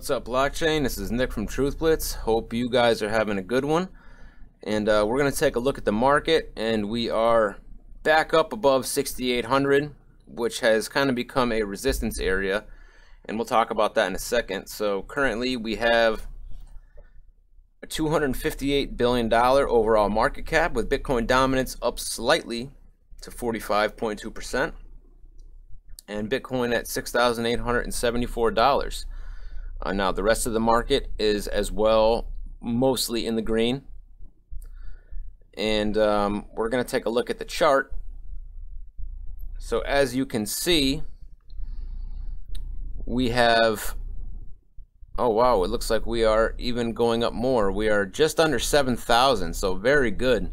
What's up, blockchain? This is Nick from TruthBlitz. Hope you guys are having a good one. And we're going to take a look at the market, and we are back up above 6,800, which has kind of become a resistance area, and we'll talk about that in a second. So currently we have a $258 billion overall market cap, with Bitcoin dominance up slightly to 45.2%, and Bitcoin at $6,874. Now the rest of the market is as well mostly in the green, and we're going to take a look at the chart. So as you can see, we have, oh wow, it looks like we are even going up more. We are just under 7,000, so very good.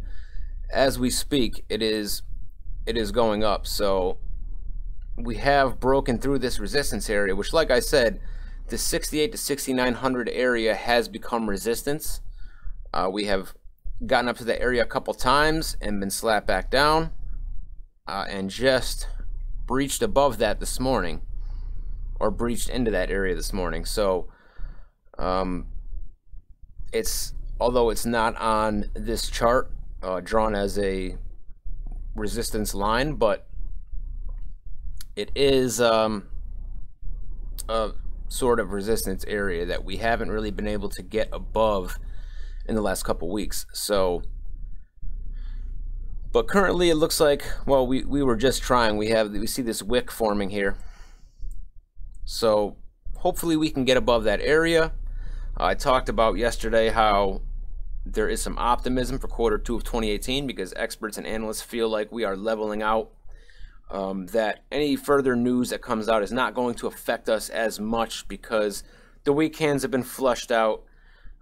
As we speak, it is going up. So we have broken through this resistance area, which, like I said, the 68 to 6,900 area has become resistance. We have gotten up to the area a couple times and been slapped back down, and just breached above that this morning, or breached into that area this morning. So it's, although it's not on this chart drawn as a resistance line, but it is a sort of resistance area that we haven't really been able to get above in the last couple weeks. So, but currently it looks like, well, we were just trying. We see this wick forming here, so hopefully we can get above that area. I talked about yesterday how there is some optimism for Q2 of 2018 because experts and analysts feel like we are leveling out. That any further news that comes out is not going to affect us as much because the weak hands have been flushed out.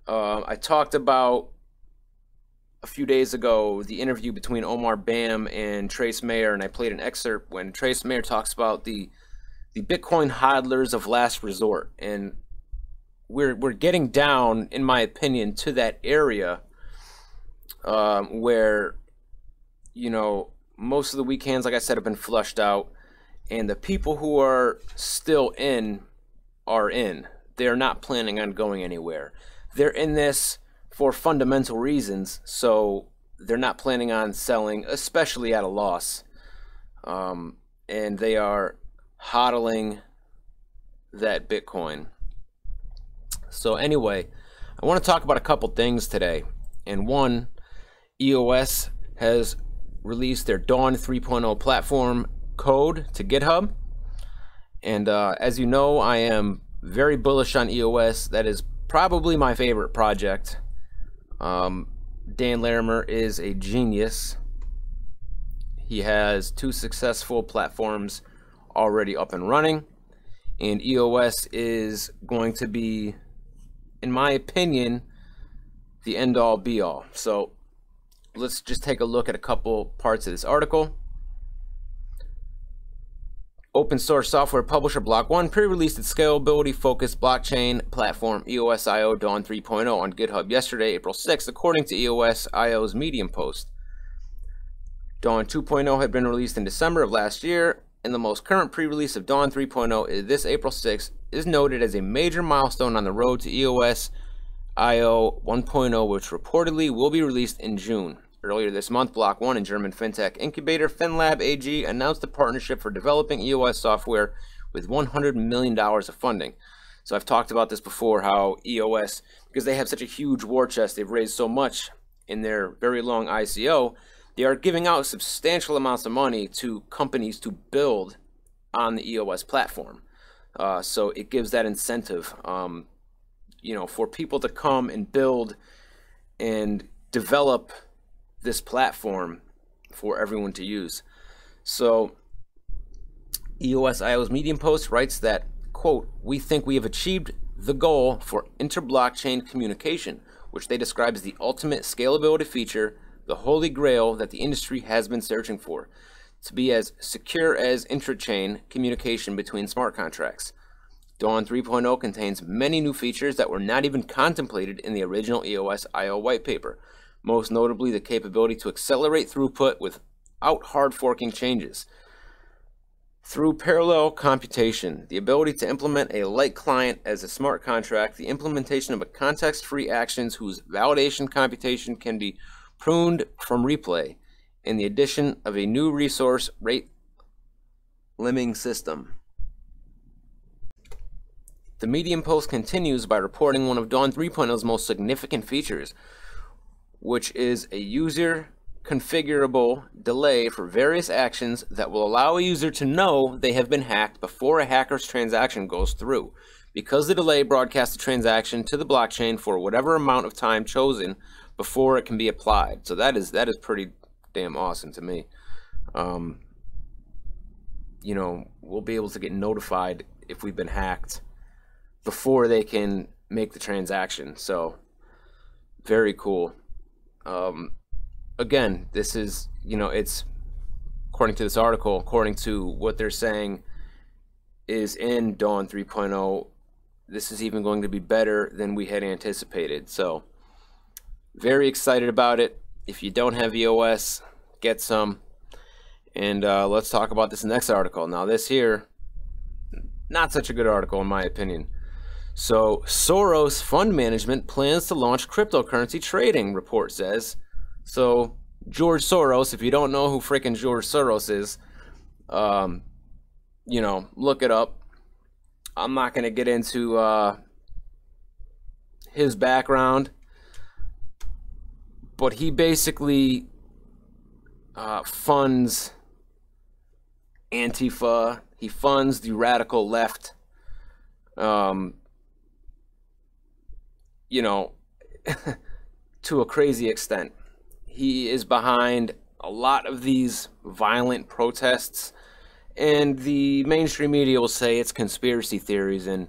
I talked about a few days ago the interview between Omar Bam and Trace Mayer, and I played an excerpt when Trace Mayer talks about the Bitcoin hodlers of last resort, and we're getting down, in my opinion, to that area where, you know, most of the weak hands, like I said, have been flushed out, and the people who are still in are in. They're not planning on going anywhere. They're in this for fundamental reasons, so they're not planning on selling, especially at a loss. And they are hodling that Bitcoin. So anyway, I want to talk about a couple things today. And one, EOS has released their Dawn 3.0 platform code to GitHub, and as you know, I am very bullish on EOS. That is probably my favorite project. Dan Larimer is a genius. He has 2 successful platforms already up and running, and EOS is going to be, in my opinion, the end-all be-all. So let's just take a look at a couple parts of this article. Open source software publisher block.one pre-released its scalability-focused blockchain platform EOS.io Dawn 3.0 on GitHub yesterday, April 6th, according to EOS.io's Medium post. Dawn 2.0 had been released in December of last year, and the most current pre-release of Dawn 3.0 this April 6th is noted as a major milestone on the road to EOS.io 1.0, which reportedly will be released in June. Earlier this month, block.one and German fintech incubator FinLab AG announced a partnership for developing EOS software with $100 million of funding. So I've talked about this before, how EOS, because they have such a huge war chest, they've raised so much in their very long ICO, they are giving out substantial amounts of money to companies to build on the EOS platform. So it gives that incentive, you know, for people to come and build and develop this platform for everyone to use. So EOS.io's Medium post writes that, quote, "We think we have achieved the goal for inter-blockchain communication, which they describe as the ultimate scalability feature, the holy grail that the industry has been searching for, to be as secure as intra-chain communication between smart contracts. Dawn 3.0 contains many new features that were not even contemplated in the original EOS.io white paper, most notably the capability to accelerate throughout without hard forking changes. Through parallel computation, the ability to implement a light client as a smart contract, the implementation of a context-free actions whose validation computation can be pruned from replay, and the addition of a new resource rate limiting system. The Medium post continues by reporting one of Dawn 3.0's most significant features, which is a user configurable delay for various actions that will allow a user to know they have been hacked before a hacker's transaction goes through, because the delay broadcasts the transaction to the blockchain for whatever amount of time chosen before it can be applied. So that is pretty damn awesome to me. You know, we'll be able to get notified if we've been hacked before they can make the transaction. So very cool. Again, this is, you know, it's according to this article, according to what they're saying is in Dawn 3.0, this is even going to be better than we had anticipated. So very excited about it. If you don't have EOS, get some. And let's talk about this next article. Now this here, not such a good article in my opinion. So Soros Fund Management plans to launch cryptocurrency trading, report says. So George Soros, if you don't know who freaking George Soros is, you know, look it up. I'm not going to get into his background, but he basically funds Antifa. He funds the radical left. You know, to a crazy extent. He is behind a lot of these violent protests, and the mainstream media will say it's conspiracy theories, and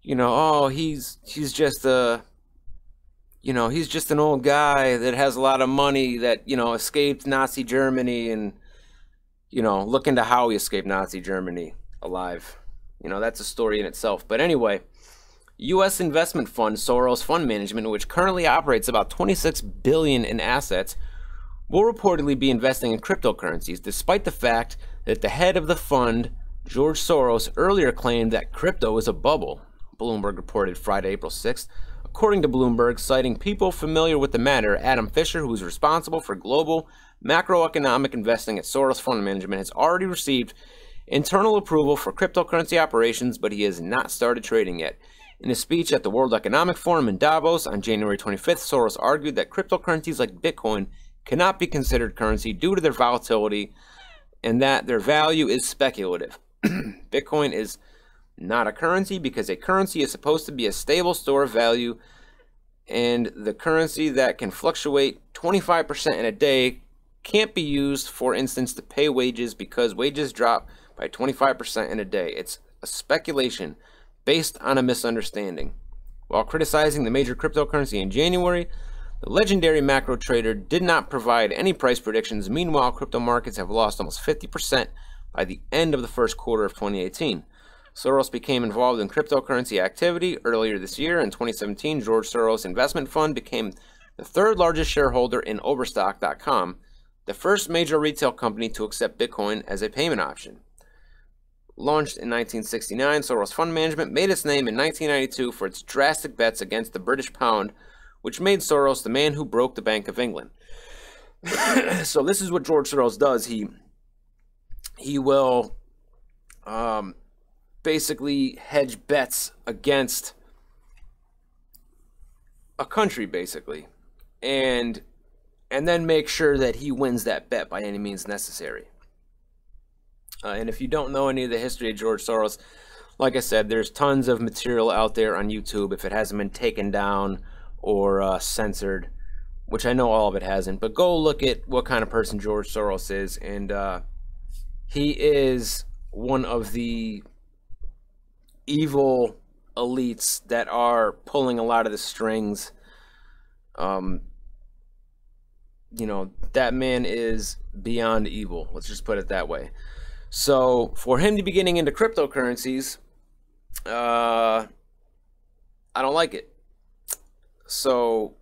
you know, oh, he's just a, you know, he's just an old guy that has a lot of money that, you know, escaped Nazi Germany, and you know, look into how he escaped Nazi Germany alive. You know, that's a story in itself. But anyway, U.S. investment fund Soros Fund Management, which currently operates about $26 billion in assets, will reportedly be investing in cryptocurrencies, despite the fact that the head of the fund, George Soros, earlier claimed that crypto is a bubble. Bloomberg reported Friday, April 6th. According to Bloomberg, citing people familiar with the matter, Adam Fisher, who is responsible for global macroeconomic investing at Soros Fund Management, has already received internal approval for cryptocurrency operations, but he has not started trading yet. In a speech at the World Economic Forum in Davos on January 25th, Soros argued that cryptocurrencies like Bitcoin cannot be considered currency due to their volatility and that their value is speculative. Bitcoin is not a currency because a currency is supposed to be a stable store of value, and the currency that can fluctuate 25% in a day can't be used, for instance, to pay wages because wages drop by 25% in a day. It's a speculation based on a misunderstanding. While criticizing the major cryptocurrency in January, the legendary macro trader did not provide any price predictions. Meanwhile, crypto markets have lost almost 50% by the end of the first quarter of 2018. Soros became involved in cryptocurrency activity earlier this year. In 2017, George Soros Investment Fund became the third largest shareholder in Overstock.com, the first major retail company to accept Bitcoin as a payment option. Launched in 1969, Soros Fund Management made its name in 1992 for its drastic bets against the British pound, which made Soros the man who broke the Bank of England. So this is what George Soros does. He will basically hedge bets against a country, basically, and then make sure that he wins that bet by any means necessary. And if you don't know any of the history of George Soros, like I said, there's tons of material out there on YouTube if it hasn't been taken down or censored, which I know all of it hasn't. But go look at what kind of person George Soros is, and he is one of the evil elites that are pulling a lot of the strings. You know, that man is beyond evil. Let's just put it that way. So for him to be getting into cryptocurrencies, I don't like it. So,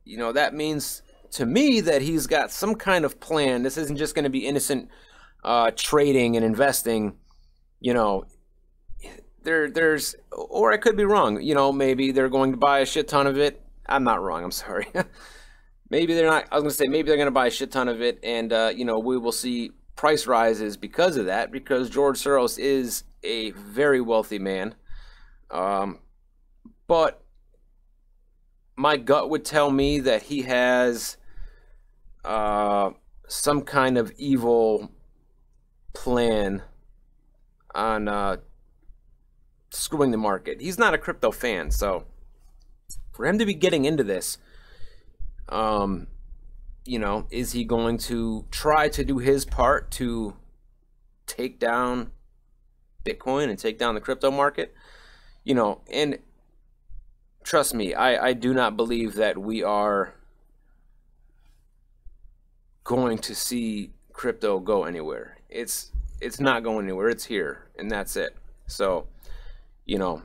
you know, that means to me that he's got some kind of plan. This isn't just going to be innocent trading and investing. you know, there's, or I could be wrong. You know, maybe they're going to buy a shit ton of it. I'm not wrong. I'm sorry. Maybe they're not. I was going to say maybe they're going to buy a shit ton of it, and you know, we will see price rises because of that. Because George Soros is a very wealthy man, but my gut would tell me that he has some kind of evil plan on screwing the market. He's not a crypto fan, so for him to be getting into this, you know, is he going to try to do his part to take down Bitcoin and take down the crypto market? You know, and trust me, I do not believe that we are going to see crypto go anywhere. It's not going anywhere. It's here, and that's it. So, you know,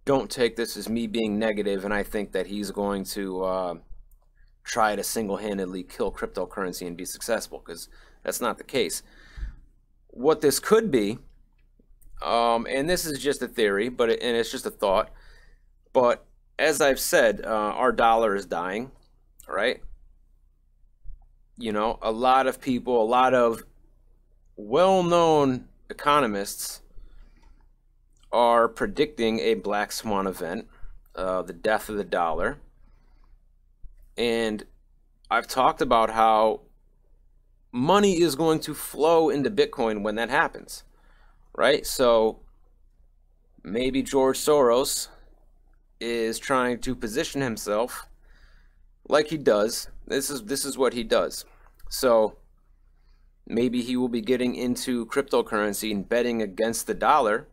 don't take this as me being negative, and I think that he's going to try to single-handedly kill cryptocurrency and be successful, because that's not the case. What this could be, and this is just a theory, but and it's just a thought, but as I've said, our dollar is dying, right? You know, a lot of people, a lot of well-known economists are predicting a black swan event, the death of the dollar. And I've talked about how money is going to flow into Bitcoin when that happens, right? So maybe George Soros is trying to position himself like he does. This is what he does. So maybe he will be getting into cryptocurrency and betting against the dollar.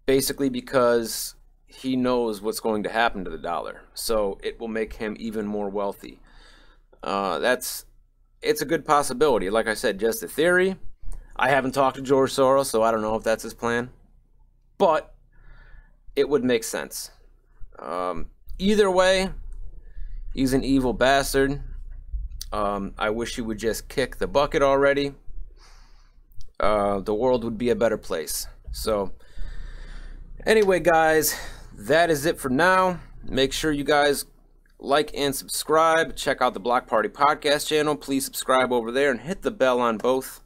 Basically because he knows what's going to happen to the dollar. So it will make him even more wealthy. It's a good possibility. Like I said, just a theory. I haven't talked to George Soros, so I don't know if that's his plan. But it would make sense. Either way, he's an evil bastard. I wish he would just kick the bucket already. The world would be a better place. So anyway, guys, that is it for now. Make sure you guys like and subscribe. Check out the Block Party podcast channel. Please subscribe over there and hit the bell on both.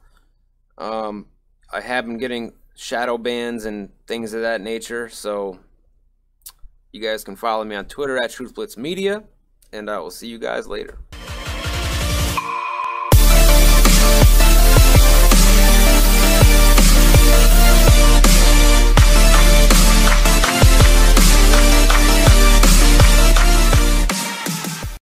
I have been getting shadow bans and things of that nature, so you guys can follow me on Twitter at TruthBlitzMedia, and I will see you guys later.